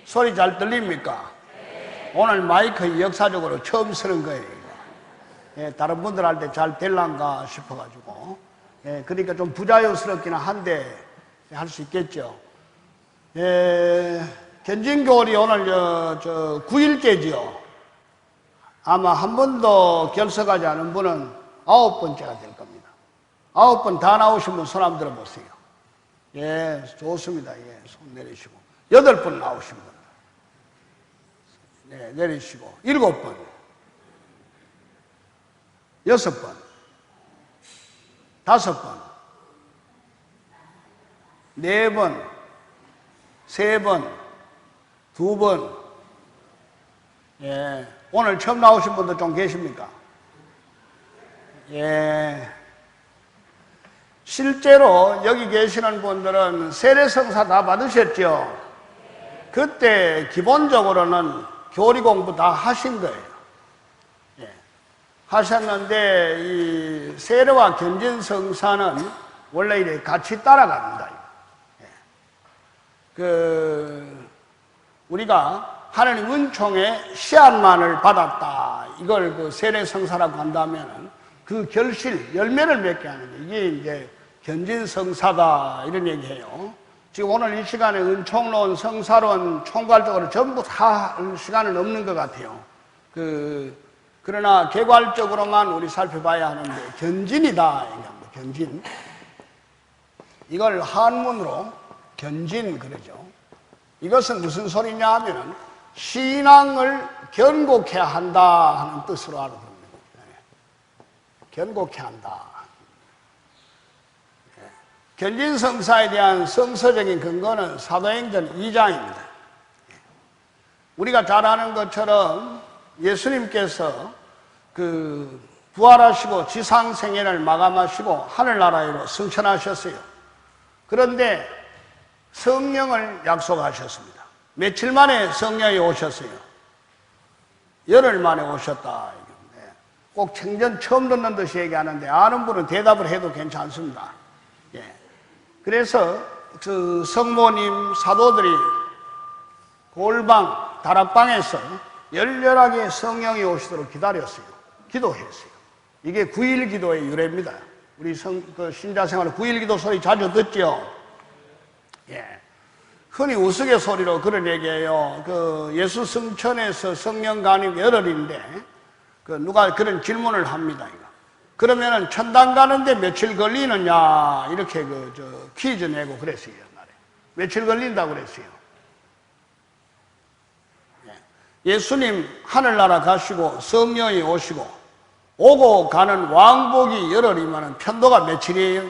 소리 잘 들립니까? 오늘 마이크 역사적으로 처음 쓰는 거예요. 예, 다른 분들한테 잘 될란가 싶어가지고. 예, 그러니까 좀 부자연스럽기는 한데 할 수 있겠죠. 예, 견진교월이 오늘 9일째지요. 아마 한 번도 결석하지 않은 분은 9번째가 될 겁니다. 9번 다 나오신 분 손 한번 들어보세요. 예, 좋습니다. 예, 손 내리시고. 8번 나오신 분. 네, 내리시고. 7번. 6번. 5번. 4번. 3번. 2번. 예. 오늘 처음 나오신 분도 좀 계십니까? 예. 실제로 여기 계시는 분들은 세례성사 다 받으셨죠? 그때 기본적으로는 교리 공부 다 하신 거예요. 예. 하셨는데 이 세례와 견진성사는 원래 이렇게 같이 따라갑니다. 예. 우리가 하나님 은총의 씨앗만을 받았다. 이걸 세례성사라고 한다면 그 결실, 열매를 맺게 하는 게 이게 이제 견진성사다. 이런 얘기예요. 지금 오늘 이 시간에 은총론, 성사론 총괄적으로 전부 다 할 시간은 없는 것 같아요. 그러나 개괄적으로만 우리 살펴봐야 하는데, 견진이다. 얘기합니다. 견진. 이걸 한문으로 견진 그러죠. 이것은 무슨 소리냐 하면은 신앙을 견고케 한다 하는 뜻으로 알아듣는 겁니다. 견고케 한다. 견진성사에 대한 성서적인 근거는 사도행전 2장입니다. 우리가 잘 아는 것처럼 예수님께서 부활하시고 지상생애를 마감하시고 하늘나라로 승천하셨어요. 그런데 성령을 약속하셨습니다. 며칠 만에 성령이 오셨어요? 열흘 만에 오셨다. 꼭 생전 처음 듣는 듯이 얘기하는데 아는 분은 대답을 해도 괜찮습니다. 예. 그래서 그 성모님, 사도들이 골방, 다락방에서 열렬하게 성령이 오시도록 기다렸어요. 기도했어요. 이게 9일 기도의 유래입니다. 우리 신자 생활 9일 기도 소리 자주 듣죠? 예. 흔히 우스갯소리로 그런 얘기해요. 예수 승천에서 성령 간임 열흘인데, 누가 그런 질문을 합니다. 그러면은 천당 가는데 며칠 걸리느냐, 이렇게 퀴즈 내고 그랬어요, 옛날에. 며칠 걸린다고 그랬어요. 예수님 하늘나라 가시고 성령이 오시고 오고 가는 왕복이 열흘이면 편도가 며칠이에요?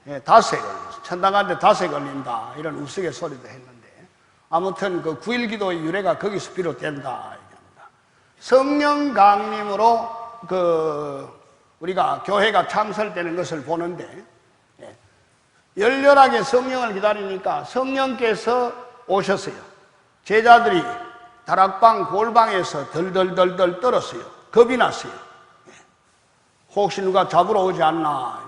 예, 닷새 걸려요. 천당 가는데 닷새 걸린다. 이런 우스갯소리도 했는데, 아무튼 9일 기도의 유래가 거기서 비롯된다. 성령 강림으로 우리가 교회가 창설되는 것을 보는데, 열렬하게 성령을 기다리니까 성령께서 오셨어요. 제자들이 다락방 골방에서 덜덜덜덜 떨었어요. 겁이 났어요. 혹시 누가 잡으러 오지 않나,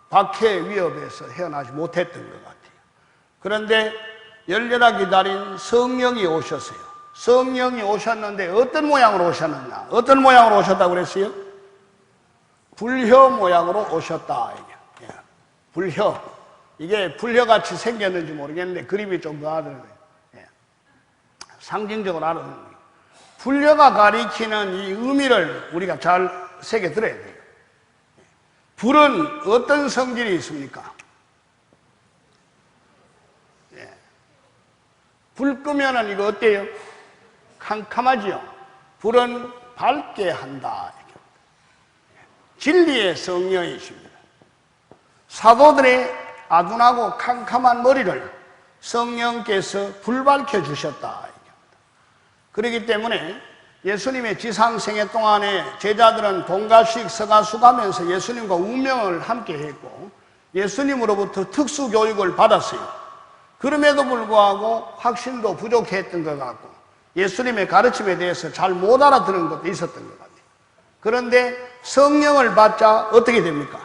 박해 위협에서 헤어나지 못했던 것 같아요. 그런데 열렬하게 기다린 성령이 오셨어요. 성령이 오셨는데 어떤 모양으로 오셨느냐? 어떤 모양으로 오셨다고 그랬어요? 불효 모양으로 오셨다. 예. 불효. 이게 불효같이 생겼는지 모르겠는데 그림이 좀 더 알아듣는 예. 상징적으로 알아듣는 거예요. 불효가 가리키는 이 의미를 우리가 잘 새겨들어야 돼요. 불은 어떤 성질이 있습니까? 예. 불 끄면은 이거 어때요? 캄캄하지요? 불은 밝게 한다. 진리의 성령이십니다. 사도들의 아둔하고 캄캄한 머리를 성령께서 불밝혀 주셨다. 그렇기 때문에 예수님의 지상생애 동안에 제자들은 동가식 서가수 가면서 예수님과 운명을 함께 했고 예수님으로부터 특수교육을 받았어요. 그럼에도 불구하고 확신도 부족했던 것 같고 예수님의 가르침에 대해서 잘 못 알아듣는 것도 있었던 것 같아요. 그런데 성령을 받자 어떻게 됩니까?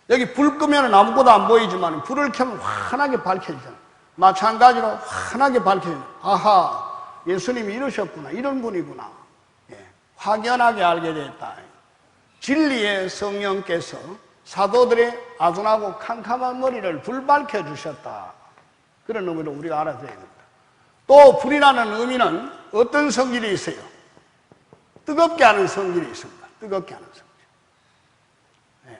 여기 불 끄면 아무것도 안 보이지만 불을 켜면 환하게 밝혀지잖아요. 마찬가지로 환하게 밝혀요. 아하, 예수님이 이러셨구나. 이런 분이구나. 예, 확연하게 알게 됐다. 진리의 성령께서 사도들의 아둔하고 캄캄한 머리를 불밝혀 주셨다. 그런 의미로 우리가 알아들어야 됩니다. 또 불이라는 의미는 어떤 성질이 있어요? 뜨겁게 하는 성질이 있습니다. 뜨겁게 하는 성질. 예.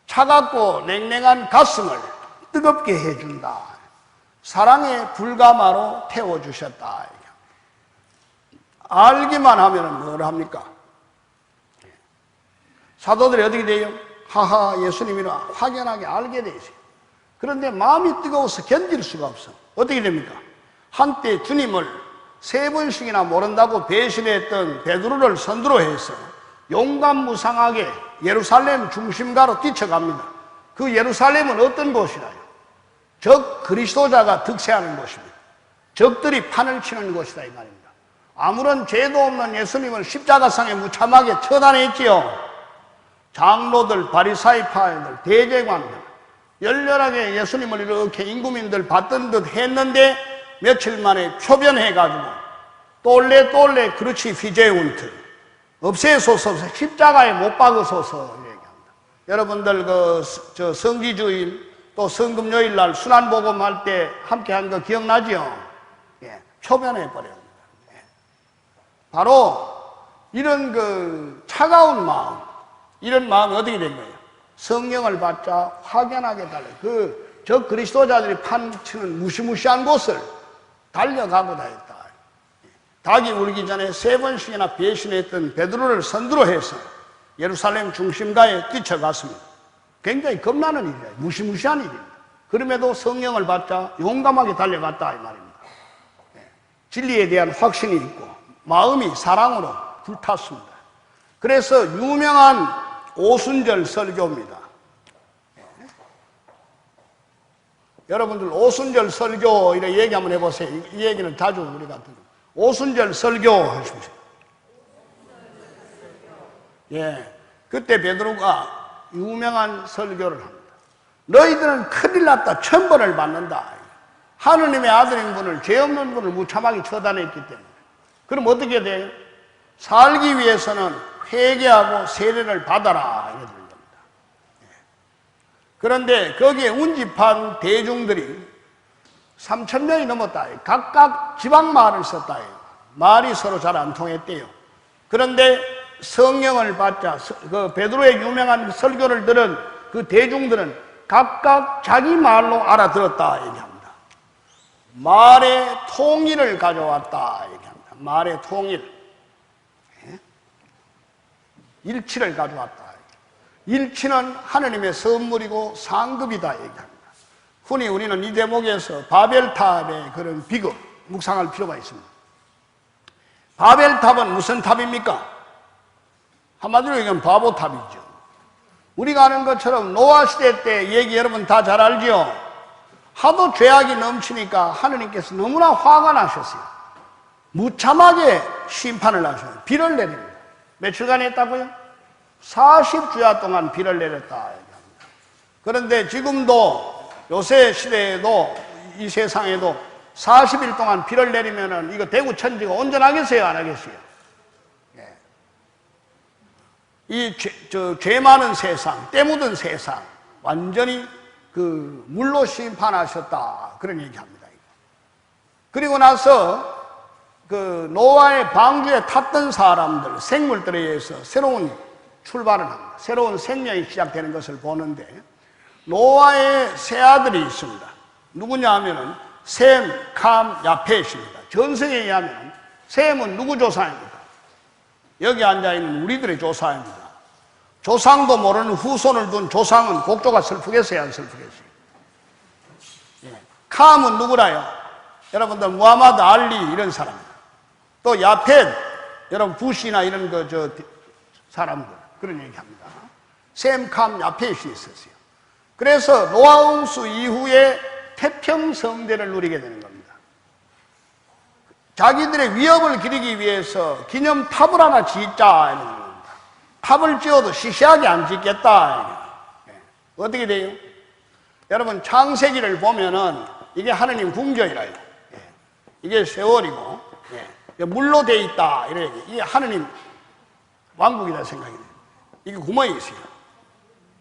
차갑고 냉랭한 가슴을 뜨겁게 해준다. 사랑의 불가마로 태워주셨다. 알기만 하면 뭘 합니까? 사도들이 어떻게 돼요? 하하, 예수님이라 확연하게 알게 되죠. 그런데 마음이 뜨거워서 견딜 수가 없어. 어떻게 됩니까? 한때 주님을 3번씩이나 모른다고 배신했던 베드로를 선두로 해서 용감무상하게 예루살렘 중심가로 뛰쳐갑니다. 그 예루살렘은 어떤 곳이라요? 적 그리스도자가 득세하는 곳입니다. 적들이 판을 치는 곳이다 이 말입니다. 아무런 죄도 없는 예수님을 십자가상에 무참하게 처단했지요. 장로들, 바리사이파이들, 대제관들 열렬하게 예수님을 이렇게 임금님들 받던 듯 했는데 며칠 만에 표변해가지고 똘레 그렇지 피제운트 없애소서 십자가에 못 박으소서 얘기합니다. 여러분들 저 성지주일 또 성금요일 날 순환복음할 때 함께 한 거 기억나지요? 예, 표변해버려요. 예. 바로 이런 차가운 마음, 이런 마음이 어떻게 된 거예요? 성령을 받자 확연하게 달라요. 저 그리스도자들이 판치는 무시무시한 곳을 달려가고다 했다. 닭이 울기 전에 3번씩이나 배신했던 베드로를 선두로 해서 예루살렘 중심가에 뛰쳐갔습니다. 굉장히 겁나는 일이에요. 무시무시한 일입니다. 그럼에도 성령을 받자 용감하게 달려갔다 이 말입니다. 진리에 대한 확신이 있고 마음이 사랑으로 불탔습니다. 그래서 유명한 오순절 설교입니다. 여러분들 오순절 설교 이렇게 얘기 한번 해보세요. 이 얘기는 자주 우리가 듣는 오순절 설교 하십시오. 예, 그때 베드로가 유명한 설교를 합니다. 너희들은 큰일 났다. 천벌을 받는다. 하느님의 아들인 분을, 죄 없는 분을 무참하게 처단했기 때문에. 그럼 어떻게 돼요? 살기 위해서는 회개하고 세례를 받아라. 이렇게 되는 겁니다. 그런데 거기에 운집한 대중들이 3,000명이 넘었다. 각각 지방말을 썼다. 말이 서로 잘 안 통했대요. 그런데 성령을 받자 그 베드로의 유명한 설교를 들은 그 대중들은 각각 자기 말로 알아들었다 얘기합니다. 말의 통일을 가져왔다 얘기합니다. 말의 통일, 일치를 가져왔다. 일치는 하느님의 선물이고 상급이다 얘기합니다. 흔히 우리는 이 대목에서 바벨탑의 그런 비극 묵상할 필요가 있습니다. 바벨탑은 무슨 탑입니까? 한마디로 얘기하면 바보탑이죠. 우리가 아는 것처럼 노아 시대 때 얘기 여러분 다 잘 알죠? 하도 죄악이 넘치니까 하느님께서 너무나 화가 나셨어요. 무참하게 심판을 하셔요. 비를 내립니다. 며칠간 했다고요? 40주야 동안 비를 내렸다. 그런데 지금도 요새 시대에도 이 세상에도 40일 동안 비를 내리면은 이거 대구 천지가 온전하겠어요? 안 하겠어요? 죄 많은 세상, 때 묻은 세상, 완전히 물로 심판하셨다. 그런 얘기 합니다. 그리고 나서 노아의 방주에 탔던 사람들, 생물들에 의해서 새로운 출발을 합니다. 새로운 생명이 시작되는 것을 보는데, 노아의 세 아들이 있습니다. 누구냐 하면은, 셈, 캄, 야펫입니다. 전성에 의하면, 셈은 누구 조상입니까? 여기 앉아있는 우리들의 조상입니다. 조상도 모르는 후손을 둔 조상은 곡조가 슬프겠어요? 안 슬프겠어요? 예. 캄은 누구라요? 여러분들 무하마드 알리 이런 사람입니다. 또 야펫, 여러분 부시나 이런 사람들 그런 얘기합니다. 셈, 캄, 야펫이 있었어요. 그래서 노아 홍수 이후에 태평성대를 누리게 되는 겁니다. 자기들의 위협을 기리기 위해서 기념탑을 하나 짓자 이런 겁니다. 탑을 지어도 시시하게 안 짓겠다. 어떻게 돼요? 여러분 창세기를 보면은 이게 하느님 궁전이라요. 예. 이게 세월이고, 예. 물로 돼 있다. 이래. 이게 하느님 왕국이라 생각이 돼요. 이게 구멍이 있어요.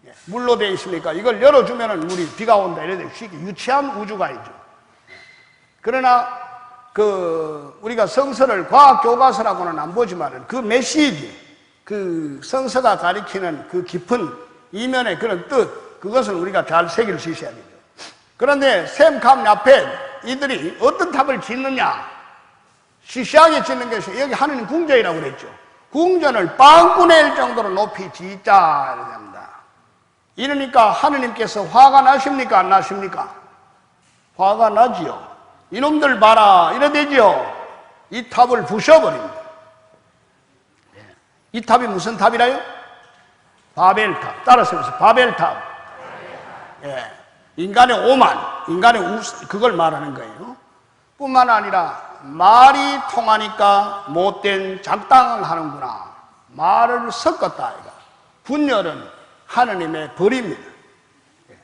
예. 물로 돼 있으니까 이걸 열어주면은 물이 비가 온다. 이래 돼. 쉽게 유치한 우주가 있죠. 그러나 우리가 성서를 과학 교과서라고는 안 보지만은 그 메시지, 그 성서가 가리키는 그 깊은 이면의 그런 뜻, 그것을 우리가 잘 새길 수 있어야 되죠. 그런데 셈, 감, 야펫 이들이 어떤 탑을 짓느냐? 시시하게 짓는 것이 여기 하느님 궁전이라고 그랬죠. 궁전을 빵꾸낼 정도로 높이 짓자 이렇게 합니다. 이러니까 하느님께서 화가 나십니까? 안 나십니까? 화가 나지요. 이놈들 봐라 이래 되죠. 이 탑을 부셔버립니다. 이 탑이 무슨 탑이라요? 바벨탑. 따라서 해보세요. 바벨탑. 예. 인간의 오만, 인간의 그걸 말하는 거예요. 뿐만 아니라 말이 통하니까 못된 작당을 하는구나. 말을 섞었다. 이거. 분열은 하느님의 벌입니다. 예.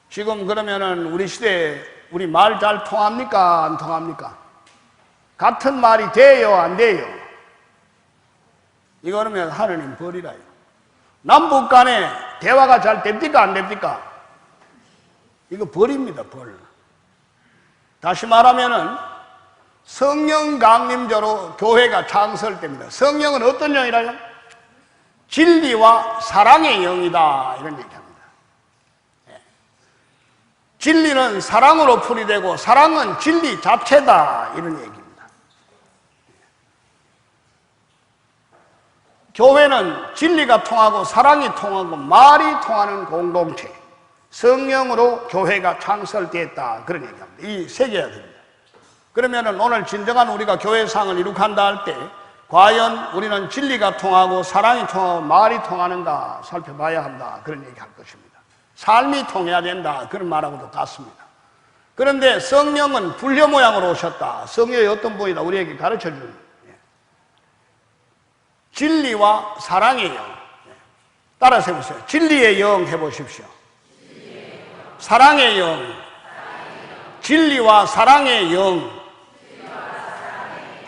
지금 그러면은 우리 시대에 우리 말 잘 통합니까? 안 통합니까? 같은 말이 돼요? 안 돼요? 이거 그러면 하느님 벌이라요. 남북 간에 대화가 잘 됩니까? 안 됩니까? 이거 벌입니다, 벌. 다시 말하면은 성령 강림자로 교회가 창설됩니다. 성령은 어떤 영이라요? 진리와 사랑의 영이다. 이런 얘기합니다. 진리는 사랑으로 풀이되고 사랑은 진리 자체다. 이런 얘기입니다. 교회는 진리가 통하고 사랑이 통하고 말이 통하는 공동체. 성령으로 교회가 창설됐다. 그런 얘기합니다. 이 새겨야 됩니다. 그러면은 오늘 진정한 우리가 교회상을 이룩한다 할 때 과연 우리는 진리가 통하고 사랑이 통하고 말이 통하는가 살펴봐야 한다. 그런 얘기 할 것입니다. 삶이 통해야 된다. 그런 말하고도 같습니다. 그런데 성령은 불려 모양으로 오셨다. 성령의 어떤 분이다. 우리에게 가르쳐 주는 진리와 사랑의 영. 따라서 해보세요. 진리의 영 해보십시오. 사랑의 영. 진리와 사랑의 영.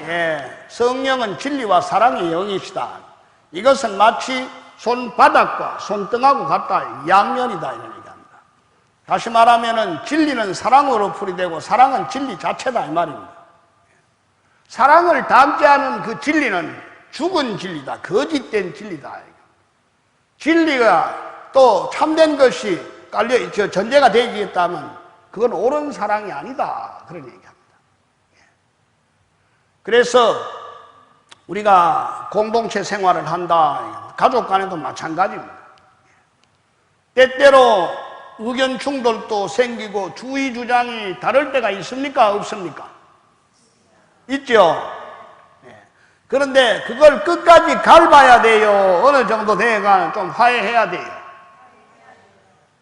예, 성령은 진리와 사랑의 영이시다. 이것은 마치 손바닥과 손등하고 같다. 양면이다. 이런 얘기합니다. 다시 말하면은 진리는 사랑으로 풀이되고 사랑은 진리 자체다. 이 말입니다. 사랑을 담지 않은 그 진리는 죽은 진리다. 거짓된 진리다. 진리가 또 참된 것이 전제가 되겠다면 그건 옳은 사랑이 아니다. 그런 얘기합니다. 그래서 우리가 공동체 생활을 한다. 가족 간에도 마찬가지입니다. 때때로 의견 충돌도 생기고 주의 주장이 다를 때가 있습니까? 없습니까? 있죠. 그런데 그걸 끝까지 갈봐야 돼요. 어느 정도 돼가 좀 화해해야 돼요.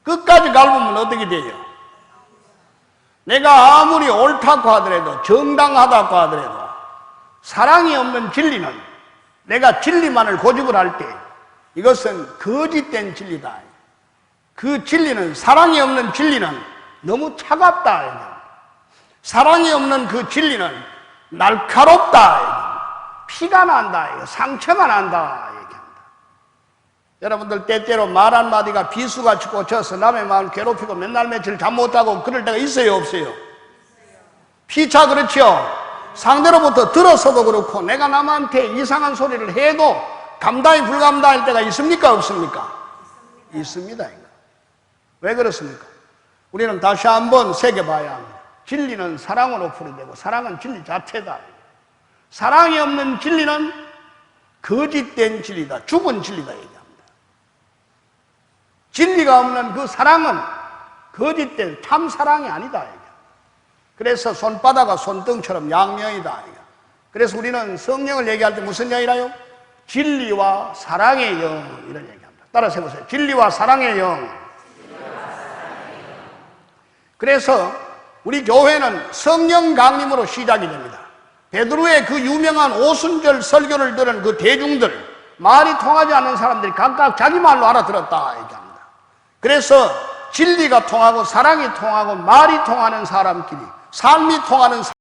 끝까지 갈으면 어떻게 돼요? 내가 아무리 옳다고 하더라도 정당하다고 하더라도 사랑이 없는 진리는 내가 진리만을 고집을 할 때 이것은 거짓된 진리다. 그 진리는 사랑이 없는 진리는 너무 차갑다. 사랑이 없는 그 진리는 날카롭다. 피가 난다. 상처가 난다. 얘기합니다. 여러분들 때때로 말 한마디가 비수같이 꽂혀서 남의 마음을 괴롭히고 맨날 며칠 잠 못자고 그럴 때가 있어요? 없어요? 피차 그렇죠? 상대로부터 들어서도 그렇고 내가 남한테 이상한 소리를 해도 감당이 불감당할 때가 있습니까? 없습니까? 있습니다. 왜 그렇습니까? 우리는 다시 한번 새겨봐야 합니다. 진리는 사랑으로 풀이되고 사랑은 진리 자체다. 사랑이 없는 진리는 거짓된 진리다. 죽은 진리다 얘기합니다. 진리가 없는 그 사랑은 거짓된 참사랑이 아니다. 그래서 손바닥과 손등처럼 양면이다. 그래서 우리는 성령을 얘기할 때 무슨 영이라요? 진리와 사랑의 영 이런 얘기합니다. 따라서 해보세요. 진리와 사랑의 영. 그래서 우리 교회는 성령 강림으로 시작이 됩니다. 베드로의 그 유명한 오순절 설교를 들은 그 대중들, 말이 통하지 않는 사람들이 각각 자기 말로 알아들었다 얘기합니다. 그래서 진리가 통하고 사랑이 통하고 말이 통하는 사람끼리, 삶이 통하는